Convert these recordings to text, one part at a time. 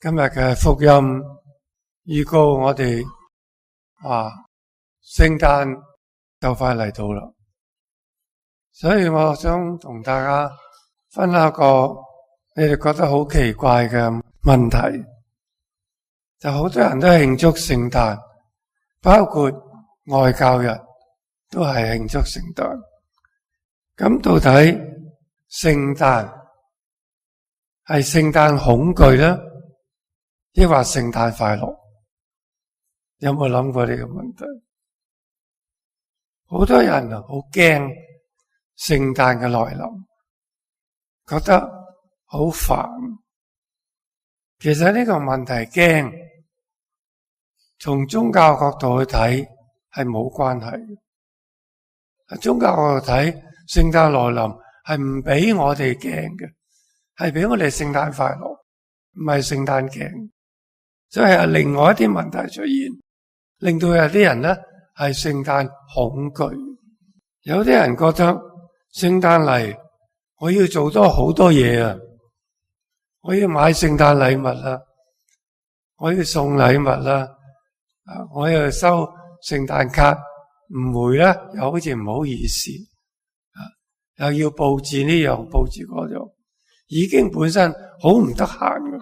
今日嘅福音預告我哋聖誕就快嚟到啦，所以我想同大家分享一個你哋覺得好奇怪嘅問題，就好多人都慶祝聖誕，包括外教人都係慶祝聖誕。咁到底聖誕係聖誕恐懼呢？抑或聖誕快樂？有冇諗過呢個問題？好多人好驚聖誕嘅來臨，覺得好煩。其實呢個問題驚，從宗教角度去睇係冇關係嘅。宗教角度睇，聖誕來臨係唔俾我哋驚嘅，係俾我哋聖誕快樂，唔係聖誕驚。所以係另外一啲問題出現，令到有啲人咧係聖誕恐懼。有啲人覺得聖誕嚟，我要做多好多嘢啊！我要買聖誕禮物啦，我要送禮物啦，我要收聖誕卡，唔回啦，又好似唔好意思，又要佈置呢樣佈置嗰樣，已經本身好唔得閒㗎，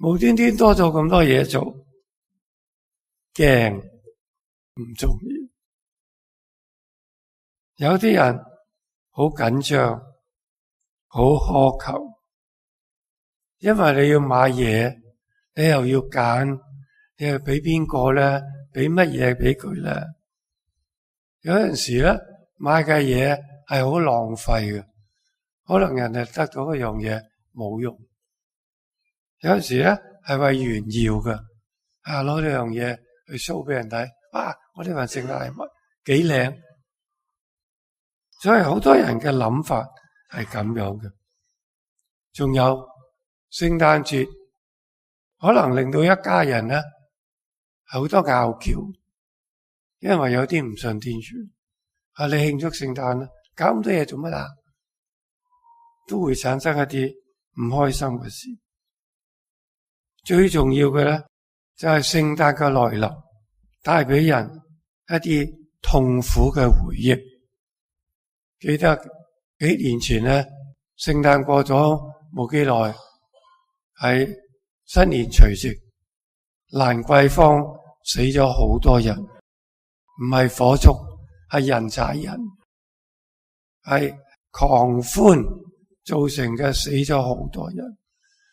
無端端多咗咁多嘢做，驚唔中意。有啲人好緊張，好苛求，因為你要買嘢，你又要揀，你又俾邊個咧？俾乜嘢俾佢咧？有陣時咧買嘅嘢係好浪費嘅，可能人哋得到一樣嘢冇用。有陣時咧係為炫耀嘅，攞呢樣嘢去 show 俾人睇，我呢份聖誕禮物幾靚，所以好多人嘅諗法係咁樣嘅。仲有聖誕節可能令到一家人咧好多拗撬，因為有啲唔信天主，你慶祝聖誕啦，搞咁多嘢做乜啊？都會產生一啲唔開心嘅事。最重要嘅咧就係聖誕嘅來臨帶俾人一啲痛苦嘅回憶。記得幾年前咧，聖誕過咗冇幾耐，喺新年除夕，蘭桂坊死咗好多人，唔係火燭，係人踩人，係狂歡造成嘅，死咗好多人。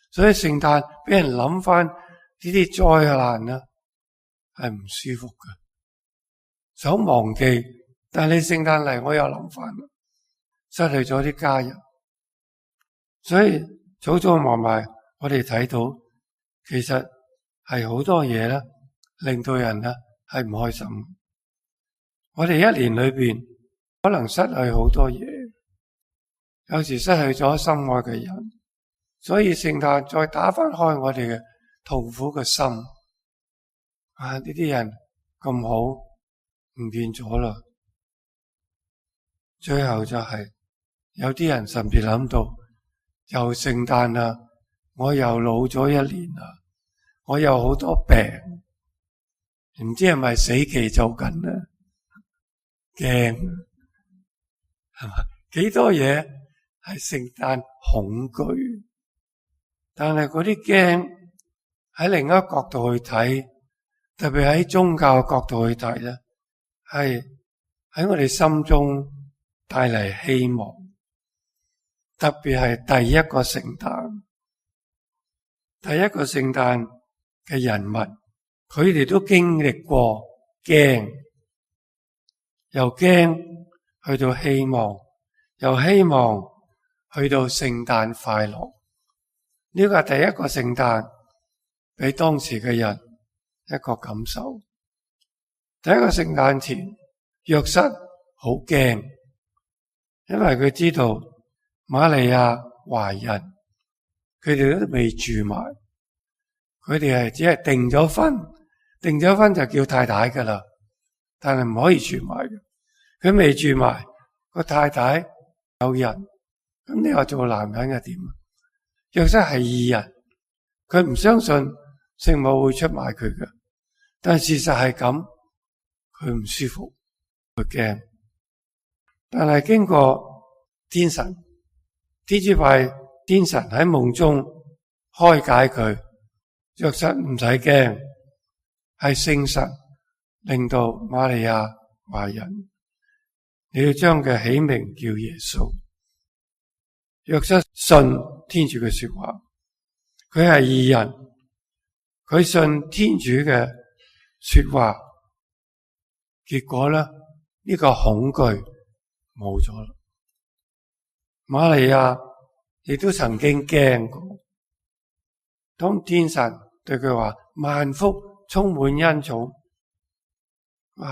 所以聖誕俾人諗翻呢啲災難啊，係唔舒服嘅，想忘記，但係你聖誕嚟，我又諗翻，失去咗啲家人。所以早早埋埋，我哋睇到其實係好多嘢咧，令到人咧係唔開心。我哋一年裏邊可能失去好多嘢，有時失去咗心愛嘅人。所以聖誕再打翻開我哋嘅痛苦嘅心，呢啲人咁好唔見咗啦。最後就係有啲人甚至諗到，又聖誕啦，我又老咗一年啦，我有好多病，唔知係咪死期就緊呢？驚係嘛？幾多嘢係聖誕恐懼。但係嗰啲驚喺另一個角度去睇，特別喺宗教角度去睇咧，係喺我哋心中帶嚟希望。特別係第一個聖誕，第一個聖誕嘅人物，佢哋都經歷過驚，由驚去到希望，由希望去到聖誕快樂。呢個係第一個聖誕俾當時嘅人一個感受。第一個聖誕前，約瑟好驚，因為佢知道瑪利亞懷孕，佢哋都未住埋，佢哋係只係訂咗婚就叫太太噶啦，但係唔可以住埋嘅。佢未住埋，個太太有人，咁你話做男人嘅點啊？約瑟係義人，佢唔相信聖母會出賣佢嘅，但事實係咁，佢唔舒服，佢驚。但係經過天神，天主派天神喺夢中開解佢，約瑟唔使驚，係聖神令到瑪利亞懷孕，你要將佢起名叫耶穌。約瑟信天主嘅說話，佢係義人，佢信天主嘅說話，結果咧呢個恐懼冇咗啦。瑪利亞亦都曾經驚過，當天神對佢話萬福充滿恩寵，我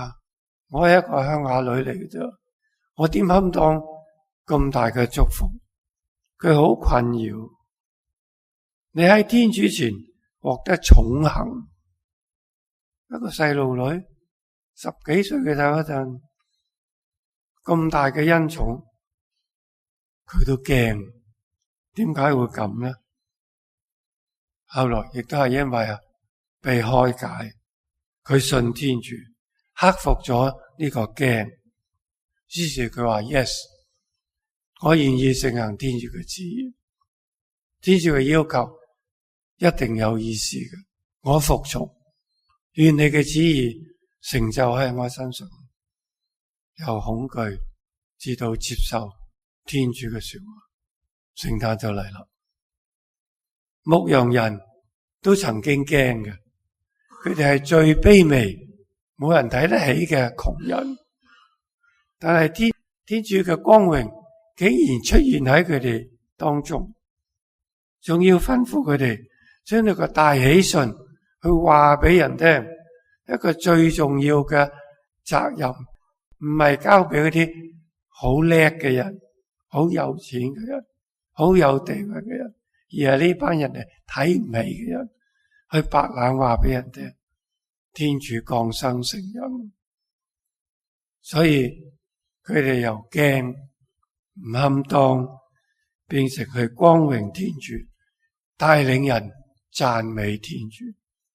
係一個鄉下女嚟嘅啫，我點堪當咁大嘅祝福？佢好困擾。你喺天主前獲得寵幸，一個細路女10幾歲嘅嗰陣，咁大嘅恩寵，佢都驚。點解會咁呢？後來亦都係因為被開解，佢信天主，克服咗呢個驚。於是佢話 yes， 我願意承行天主嘅旨意。天主嘅要求一定有意思嘅，我服從，願你嘅旨意成就喺我身上。由恐懼至到接受天主嘅說話，聖誕就嚟啦。牧羊人都曾經驚嘅，佢哋係最卑微、冇人睇得起嘅窮人，但係天主嘅光榮竟然出現喺佢哋當中，仲要吩咐佢哋將呢個大喜訊去話俾人聽。一個最重要嘅責任唔係交俾嗰啲好叻嘅人、好有錢嘅人、好有地位嘅人，而係呢班人係睇唔起嘅人，去白冷話俾人聽天主降生成人。所以佢哋由驚唔堪當變成去光榮天主，帶領人讚美天主，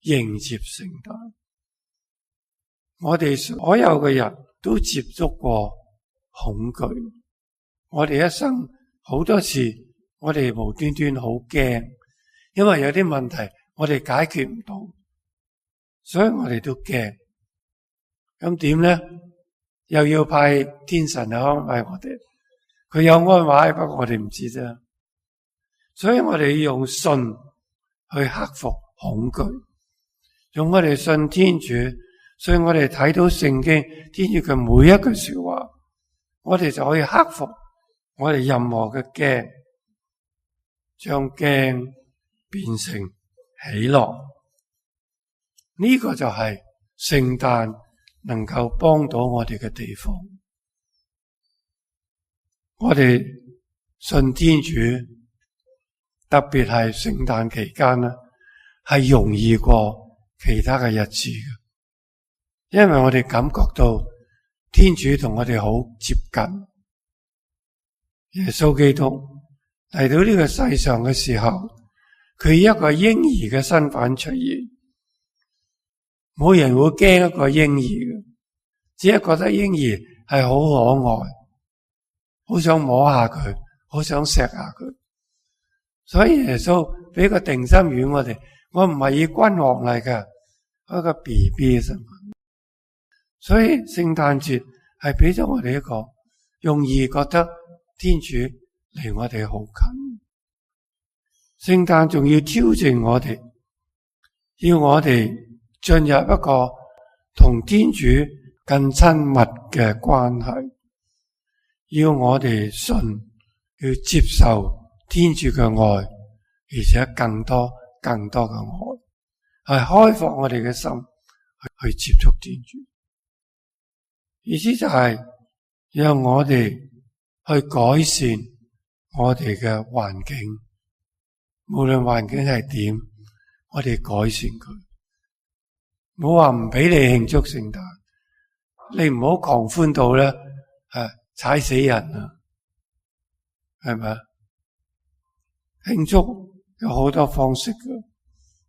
迎接聖誕。我哋所有嘅人都接觸過恐懼，我哋一生好多次，我哋無端端好驚，因為有啲問題我哋解決唔到，所以我哋都驚。咁點呢？又要派天神去安慰我哋，佢有安慰，不過我哋唔知啫。所以我哋要用信去克服恐懼，用我哋信天主。所以我哋睇到聖經天主嘅每一句說話，我哋就可以克服我哋任何嘅驚，將驚變成喜樂。呢個就係聖誕能夠幫到我哋嘅地方。我哋信天主，特別係聖誕期間呢，係容易過其他嘅日子嘅。因為我哋感覺到天主同我哋好接近。耶穌基督嚟到呢個世上嘅時候，佢以一個嬰兒嘅身份出現，冇人會驚一個嬰兒嘅，只係覺得嬰兒係好可愛，好想摸下佢，好想錫下佢。所以耶穌俾個定心丸我哋，我唔係以君王嚟嘅，一個 BB 嘅身份。所以聖誕節係俾咗我哋一個容易覺得天主離我哋好近。聖誕仲要挑戰我哋，要我哋進入一個同天主更親密嘅關係，要我哋信，要接受天主嘅愛，而且更多嘅愛，係開放我哋嘅心去接觸天主。意思就係讓我哋去改善我哋嘅環境，無論環境係點，我哋改善佢。冇話唔俾你慶祝聖誕，你唔好狂歡到咧，踩死人啊，係咪？慶祝有好多方式嘅，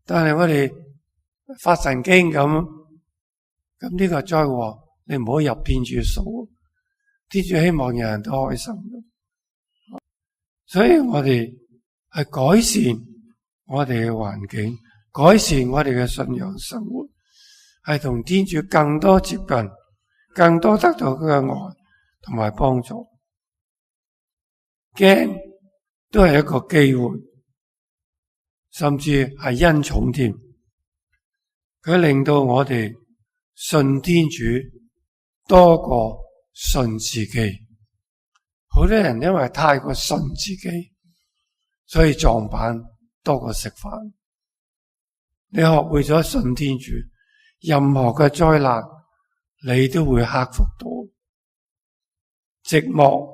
但係我哋發神經咁呢個災禍，你唔好入天主數。天主希望人人都開心，所以我哋係改善我哋嘅環境，改善我哋嘅信仰生活，係同天主更多接近，更多得到佢嘅愛同埋幫助。驚都係一個機會，甚至係恩寵添。佢令到我哋信天主多過信自己。好多人因為太過信自己，所以撞板多過食飯。你學會咗信天主，任何嘅災難你都會克服到。寂寞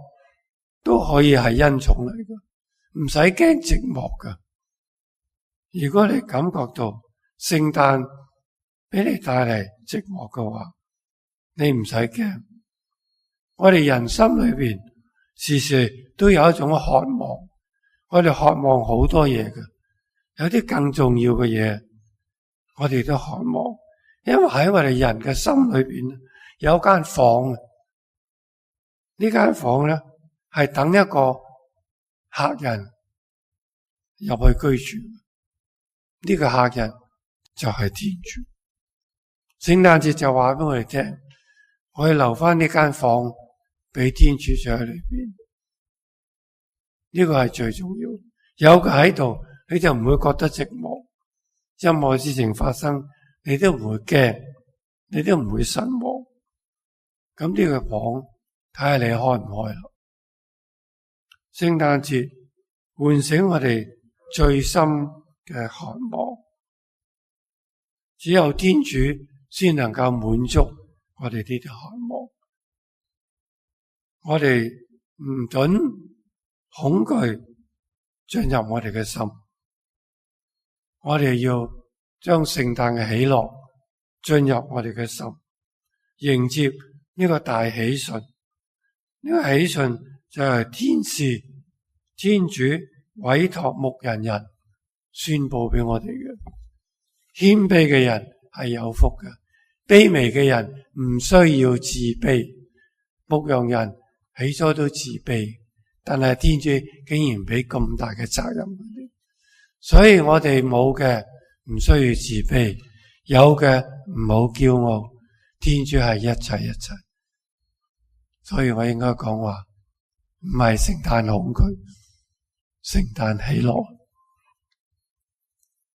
都可以係恩寵嚟嘅，唔使驚寂寞㗎。如果你感覺到聖誕俾你帶嚟寂寞嘅話，你唔使驚。我哋人心裏邊時時都有一種渴望，我哋渴望好多嘢嘅，有啲更重要嘅嘢，我哋都渴望。因為喺我哋人嘅心裏邊有間房，呢間房咧係等一個客人入去居住，呢個客人就係天主。聖誕節就話俾我哋聽，我哋留翻呢間房俾天主住喺裏邊，呢個係最重要。有佢喺度，你就唔會覺得寂寞。任何事情發生，你都唔會驚，你都唔會失望。咁呢個房睇下你開唔開啦。聖誕節喚醒我哋最深嘅渴望，只有天主先能夠滿足我哋呢啲渴望。我哋唔准恐懼進入我哋嘅心，我哋要將聖誕嘅喜樂進入我哋嘅心，迎接呢個大喜訊。呢個喜訊就係天主委託牧人宣布俾我哋嘅。謙卑嘅人係有福嘅，卑微嘅人唔需要自卑。牧羊人起初都自卑，但係天主竟然俾咁大嘅責任佢哋，所以我哋冇嘅唔需要自卑，有嘅唔好驕傲。天主係一切一切，所以我應該講話唔係聖誕恐懼，聖誕喜樂。